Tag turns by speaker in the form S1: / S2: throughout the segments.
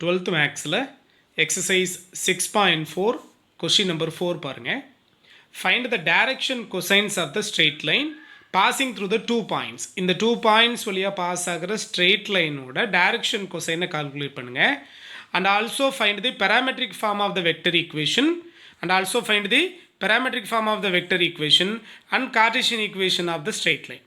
S1: 12th மேக்ஸில் exercise 6.4 question number 4 பாருங்கள். Find the direction cosines of the straight line passing through the 2 points. இந்த 2 points வழியாக pass ஆகிற straight லைனோட direction கொசைனை கால்குலேட் பண்ணுங்கள். And also find the parametric form of the vector equation and also find the parametric form of the vector equation and Cartesian equation of the straight line.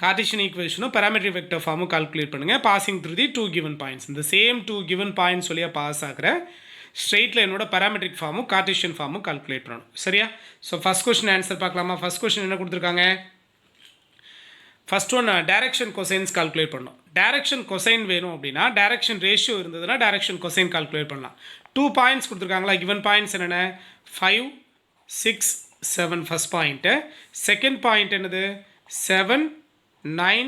S1: Cartesian ஈக்குவேஷனும் parametric vector ஃபார்மும் calculate பண்ணுங்கள். Passing through the 2 given points. இந்த same 2 given points வழியாக pass ஆகிற straight லைனோட parametric ஃபார்மும் Cartesian ஃபார்மும் calculate பண்ணணும். சரியா? So first question answer பார்க்கலாமா? ஃபஸ்ட் கொஸ்டின் என்ன கொடுத்துருக்காங்க? First one direction cosines calculate பண்ணணும். டைரக்ஷன் கொசைன் வேணும் அப்படின்னா டைரக்ஷன் ரேஷியோ இருந்ததுன்னா டைரக்ஷன் கொசைன் கால்குலேட் பண்ணலாம். 2 பாயிண்ட்ஸ் கொடுத்துருக்காங்களா? கிவன் பாயிண்ட்ஸ் என்னென்ன? 5, 6, 7 ஃபஸ்ட் பாயிண்ட்டு. செகண்ட் பாயிண்ட் என்னது? 7, 9,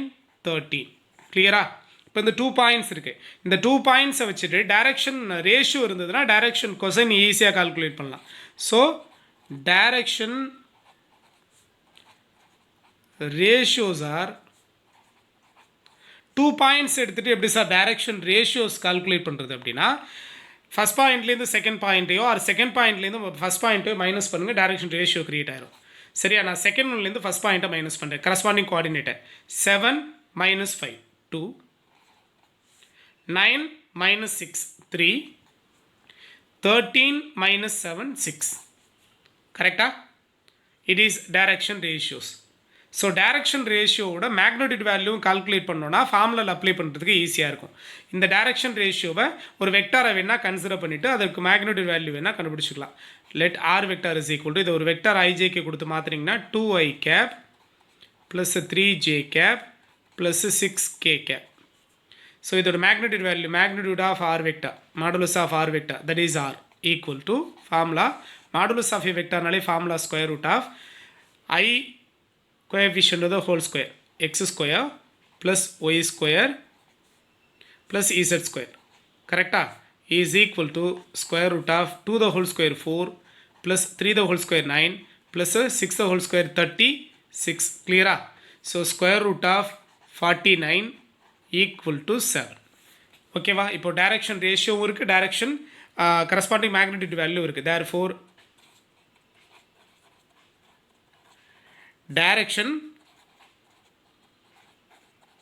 S1: 13. கிளியரா? இப்போ இந்த 2 பாயிண்ட்ஸ் இருக்குது. இந்த 2 பாயிண்ட்ஸை வச்சுட்டு டைரக்ஷன் ரேஷியோ இருந்ததுன்னா டைரக்ஷன் கொசைன் ஈஸியாக கால்குலேட் பண்ணலாம். So direction ratios are 2 points எடுத்துகிட்டு எப்படி சார் டைரக்ஷன் ரேஷியோஸ் கால்குலேட் பண்ணுறது அப்படின்னா ஃபஸ்ட் பாயிண்ட்லேருந்து செகண்ட் பாயிண்ட்டையோ ஆர் செகண்ட் பாயிண்ட்லேருந்து ஃபஸ்ட் பாயிண்ட்டையோ மைனஸ் பண்ணுங்கள், டைரக்ஷன் ரேஷியோ கிரியேட் ஆயிரும். சரியா? நான் செகண்ட் ஒன்லேருந்து ஃபஸ்ட் பாயிண்ட்டை மைனஸ் பண்ணுறேன். Corresponding coordinator 7 - 5 2, 9 - 6 3, 13 - 7 6. கரெக்டா? It is direction ratios. So direction ரேஷியோவோட மேக்னிடியூட் வேல்யூவும் கால்குலேட் பண்ணோன்னா ஃபார்முலாவில் அப்ளை பண்ணுறதுக்கு ஈஸியாக இருக்கும். இந்த டைரக்ஷன் ரேஷியோவை ஒரு வெக்டாரை வேணால் கன்சிடர் பண்ணிவிட்டு அதற்கு மேக்னிடியூட் வேல்யூ வேணால் கண்டுபிடிச்சிக்கலாம். Let r vector is equal to இது ஒரு வெக்டார் ஐஜேக்கு கொடுத்து மாற்றினீங்கன்னா 2i cap plus 3j cap plus 6k cap. So இதோட magnitude of r vector modulus of r vector that is r equal to formula modulus of a வெக்டார்னாலே formula square root of i coefficient of the whole square x square plus y square plus z square. correcta? Is equal to square root of 2 the whole square 4 plus 3 the whole square 9 plus 6 the whole square 36. clear? So square root of 49 equal to 7. okay va? இப்போ direction ratio இருக்கு, direction corresponding magnitude value இருக்கு. therefore direction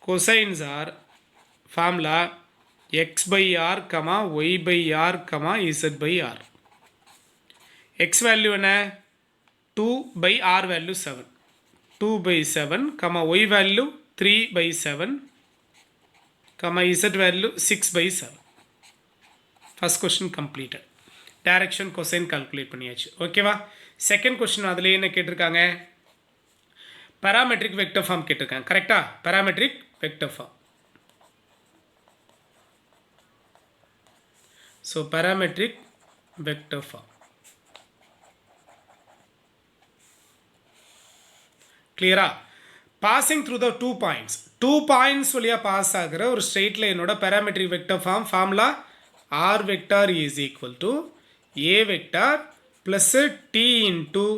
S1: cosines are formula x by r comma y by r comma z by r. x value என்ன? 2 by r value 7, 2 by 7 comma y value 3 by 7 comma z value 6 by 7. first question completed. direction cosine calculate பண்ணியாச்சு. ஓகேவா? Second question அதில் என்ன கேட்டிருக்காங்க? parametric vector form கேட்டிருக்காங்க. கரெக்டா? parametric vector form. so parametric vector form. clear-ஆ? passing through the 2 points. 2 points வழியாக pass ஆகிற ஒரு ஸ்ட்ரெயிட் லைனோட parametric vector form formula r vector is equal to a vector plus t into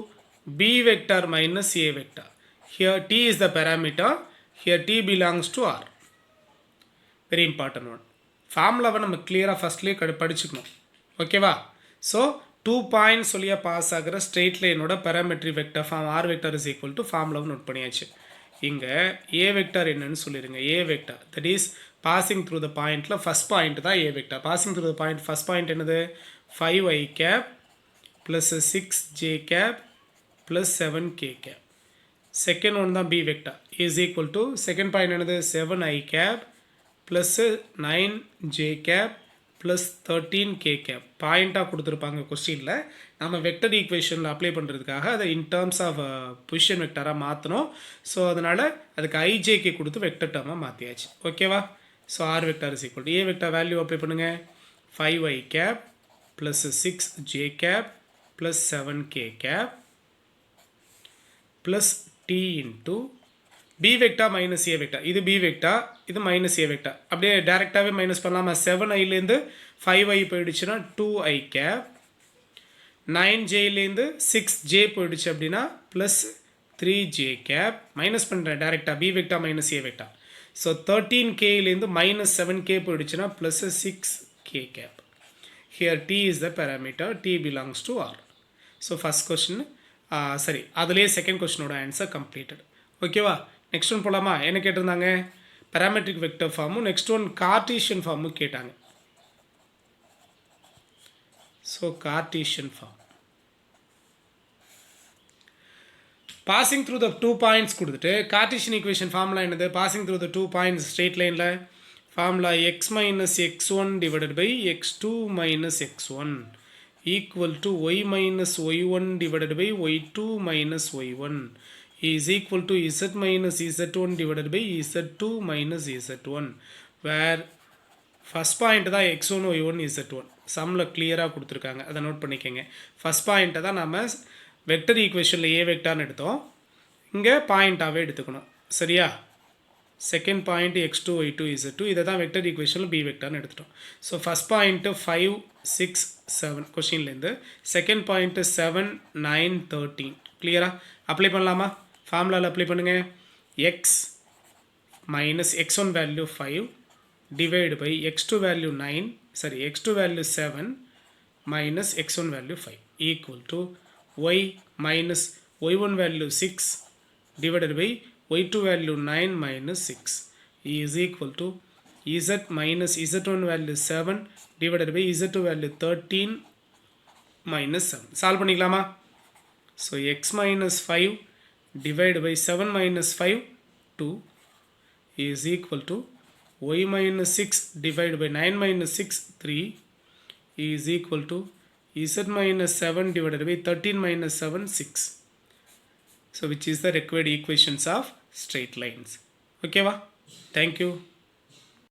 S1: b vector minus a vector. Here t is the parameter, here t belongs to r. very important one. ஃபார்முலாவை நம்ம கிளியராக ஃபஸ்ட்லேயே படிச்சுக்கணும். ஓகேவா? So 2 points வழியாக pass ஆகிற straight லைனோட parametric vector form r vector is equal to ஃபார்முலாவை நோட் பண்ணியாச்சு. இங்கே a vector என்னன்னு சொல்லிடுங்க. a vector that is passing through the பாயிண்டில் ஃபஸ்ட் பாயிண்ட் தான் a vector. passing through the point first point என்னது? 5i cap plus 6j cap plus 7k cap. second one தான் b vector is equal to second point என்னது? 7i cap plus 9j cap plus 13k cap. பாயிண்ட்டாக கொடுத்துருப்பாங்க கொஸ்டினில். நம்ம vector ஈக்குவேஷனில் apply பண்ணுறதுக்காக அதை இன் டேர்ம்ஸ் ஆஃப் பொசிஷன் வெக்டராக மாற்றணும். ஸோ அதனால் அதுக்கு ஐஜேக்கு கொடுத்து வெக்டர் டேர்மாக மாற்றியாச்சு. ஓகேவா? So R vector is equal to A vector value apply பண்ணுங்கள். 5i cap plus 6j cap plus 7k cap plus t into b vector minus a vector. இது b vector, இது minus a vector. அப்படியே டைரெக்டாகவே minus பண்ணலாமா? 7iலேருந்து 5i போயிடுச்சுன்னா 2i cap, 9jலேருந்து 6j போயிடுச்சு அப்படின்னா plus 3j cap. Minus பண்ணுறேன் டைரெக்டாக b vector minus a vector. So 13kலேருந்து minus 7k போயிடுச்சுன்னா ப்ளஸ் 6 k cap. Here t is the parameter, t belongs to R. So first question, sorry, அதுலேயே second question ஓட answer completed. ஓகேவா? next one போலாமா? என்ன கேட்டிருந்தாங்க? parametric vector form. next one Cartesian form கேட்டாங்க. So Cartesian form. Passing through the 2 points கொடுத்துட்டு Cartesian equation formula என்னது? Passing through the 2 points straight lineல formula x minus x1 divided by x2 minus x1 equal to y minus y1 divided by y2 minus y1 is equal to z minus z1 divided by z2 minus z1, where first point தான் x1 y1 z1 சம்மில் கிளியராக கொடுத்துருக்காங்க, அதை note பண்ணிக்கோங்க. First பாயிண்ட்டை தான் நம்ம vector ஈக்குவேஷனில் ஏ வெக்டார்னு எடுத்தோம், இங்கே பாயிண்ட்டாகவே எடுத்துக்கணும். சரியா? Second point x2 y2 z2, இதை தான் வெக்டர் ஈக்குவேஷனில் பி வெக்டார்னு எடுத்துட்டோம். ஸோ ஃபஸ்ட் பாயிண்ட்டு 5 6 7 கொஷின்லேருந்து, செகண்ட் பாயிண்ட்டு 7 9 13. கிளியராக அப்ளை பண்ணலாமா? ஃபார்முலாவில் அப்ளை பண்ணுங்கள். X minus x1 value 5 divided by x2 value 9, sorry, x2 value 7 minus x1 value 5 equal to y minus y1 value 6 divided by y2 value 9 minus 6 is equal to z minus z1 value 7 divided by z2 value 13 minus 7. Solve பண்ணிக்கலாமா? So x minus 5 divided by 7 minus 5 2 is equal to y minus 6 divided by 9 minus 6 3 is equal to z minus 7 divided by 13 minus 7 6. So which is the required equations of straight lines. Okay va? Thank you.